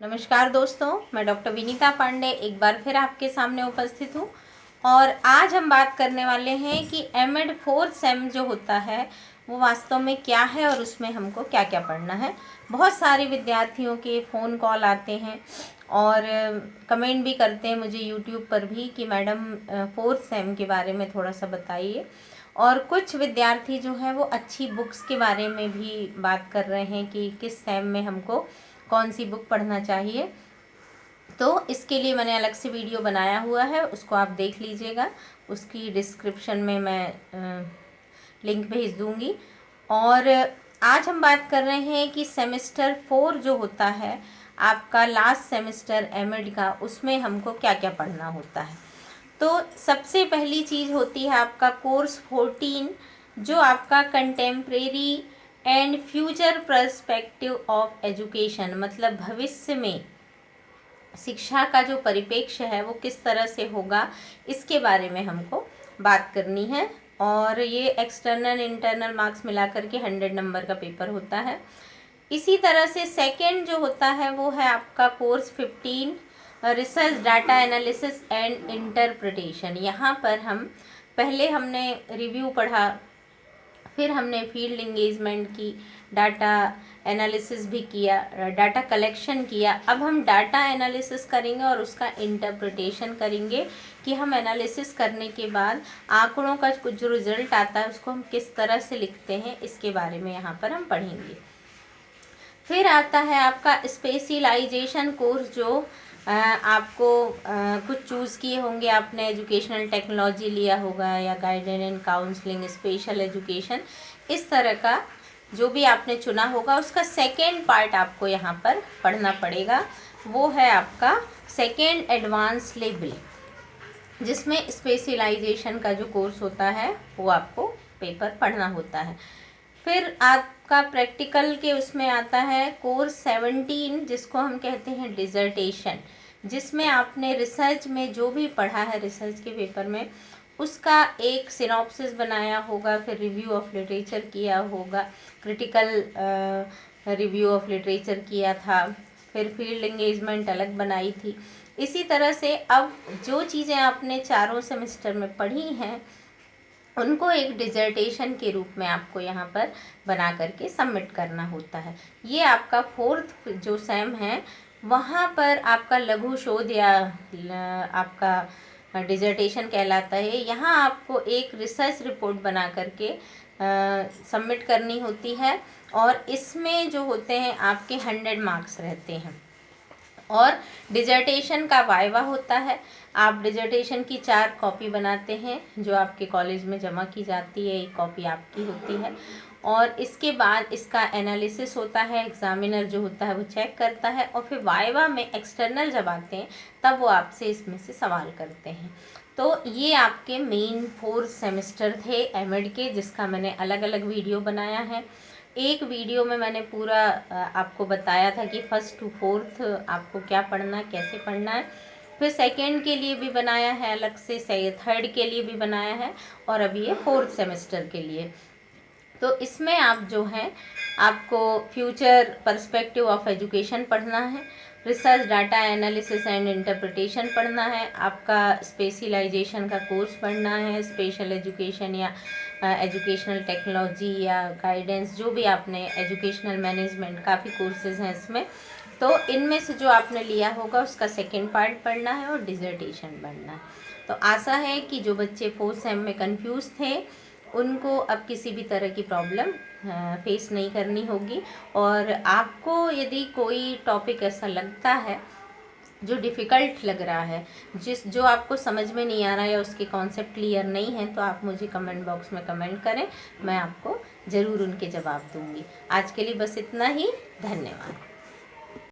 नमस्कार दोस्तों, मैं डॉक्टर विनीता पांडे एक बार फिर आपके सामने उपस्थित हूँ। और आज हम बात करने वाले हैं कि एमएड 4th सेम जो होता है वो वास्तव में क्या है और उसमें हमको क्या क्या पढ़ना है। बहुत सारे विद्यार्थियों के फ़ोन कॉल आते हैं और कमेंट भी करते हैं मुझे यूट्यूब पर भी कि मैडम 4th सेम के बारे में थोड़ा सा बताइए। और कुछ विद्यार्थी जो हैं वो अच्छी बुक्स के बारे में भी बात कर रहे हैं कि किस सेम में हमको कौन सी बुक पढ़ना चाहिए। तो इसके लिए मैंने अलग से वीडियो बनाया हुआ है, उसको आप देख लीजिएगा। उसकी डिस्क्रिप्शन में मैं लिंक भेज दूंगी। और आज हम बात कर रहे हैं कि सेमेस्टर 4 जो होता है आपका लास्ट सेमेस्टर एमएड का, उसमें हमको क्या क्या पढ़ना होता है। तो सबसे पहली चीज़ होती है आपका कोर्स 14 जो आपका contemporary and future perspective of education, मतलब भविष्य में शिक्षा का जो परिप्रेक्ष्य है वो किस तरह से होगा, इसके बारे में हमको बात करनी है। और ये एक्सटर्नल इंटरनल मार्क्स मिला करके 100 नंबर का पेपर होता है। इसी तरह से सेकंड जो होता है वो है आपका course 15 research data analysis and interpretation. यहाँ पर पहले हमने रिव्यू पढ़ा, फिर हमने फील्ड इंगेजमेंट की, डाटा एनालिसिस भी किया, डाटा कलेक्शन किया। अब हम डाटा एनालिसिस करेंगे और उसका इंटरप्रिटेशन करेंगे कि हम एनालिसिस करने के बाद आंकड़ों का कुछ जो रिज़ल्ट आता है उसको हम किस तरह से लिखते हैं, इसके बारे में यहाँ पर हम पढ़ेंगे। फिर आता है आपका स्पेशलाइजेशन कोर्स जो आपको कुछ चूज़ किए होंगे आपने, एजुकेशनल टेक्नोलॉजी लिया होगा या guidance and counselling, special education, इस तरह का जो भी आपने चुना होगा उसका सेकेंड पार्ट आपको यहाँ पर पढ़ना पड़ेगा। वो है आपका सेकेंड एडवांस लेवल, जिसमें स्पेशलाइजेशन का जो कोर्स होता है वो आपको पेपर पढ़ना होता है। फिर आपका प्रैक्टिकल के उसमें आता है कोर्स 17 जिसको हम कहते हैं डिजर्टेशन, जिसमें आपने रिसर्च में जो भी पढ़ा है रिसर्च के पेपर में उसका एक सिनॉप्सिस बनाया होगा, फिर रिव्यू ऑफ लिटरेचर किया होगा, क्रिटिकल रिव्यू ऑफ लिटरेचर किया था, फिर फील्ड एंगेजमेंट अलग बनाई थी। इसी तरह से अब जो चीज़ें आपने चारों सेमेस्टर में पढ़ी हैं उनको एक डिजर्टेशन के रूप में आपको यहाँ पर बना करके सबमिट करना होता है। ये आपका 4th जो सेम है वहाँ पर आपका लघु शोध या आपका डिजर्टेशन कहलाता है। यहाँ आपको एक रिसर्च रिपोर्ट बना करके सबमिट करनी होती है और इसमें जो होते हैं आपके 100 मार्क्स रहते हैं। और डिजर्टेशन का वाइवा होता है। आप डिजर्टेशन की 4 कॉपी बनाते हैं जो आपके कॉलेज में जमा की जाती है, एक कॉपी आपकी होती है। और इसके बाद इसका एनालिसिस होता है, एग्जामिनर जो होता है वो चेक करता है और फिर वाइवा में एक्सटर्नल जब आते हैं तब वो आपसे इसमें से सवाल करते हैं। तो ये आपके मेन 4 सेमेस्टर थे एमएड के, जिसका मैंने अलग अलग वीडियो बनाया है। एक वीडियो में मैंने पूरा आपको बताया था कि 1st to 4th आपको क्या पढ़ना है, कैसे पढ़ना है। फिर सेकेंड के लिए भी बनाया है अलग से, 3rd के लिए भी बनाया है और अभी ये 4th सेमेस्टर के लिए। तो इसमें आप जो हैं आपको फ्यूचर पर्सपेक्टिव ऑफ एजुकेशन पढ़ना है, research data analysis and interpretation पढ़ना है, आपका स्पेशलाइजेशन का कोर्स पढ़ना है, स्पेशल एजुकेशन या एजुकेशनल टेक्नोलॉजी या गाइडेंस, जो भी आपने एजुकेशनल मैनेजमेंट, काफ़ी कोर्सेज हैं इसमें। तो इनमें से जो आपने लिया होगा उसका सेकेंड पार्ट पढ़ना है और डिजर्टेशन पढ़ना है। तो आशा है कि जो बच्चे 4th सेम में कंफ्यूज थे उनको अब किसी भी तरह की प्रॉब्लम फेस नहीं करनी होगी। और आपको यदि कोई टॉपिक ऐसा लगता है जो डिफ़िकल्ट लग रहा है, जो आपको समझ में नहीं आ रहा है या उसके कॉन्सेप्ट क्लियर नहीं है, तो आप मुझे कमेंट बॉक्स में कमेंट करें, मैं आपको ज़रूर उनके जवाब दूंगी। आज के लिए बस इतना ही, धन्यवाद।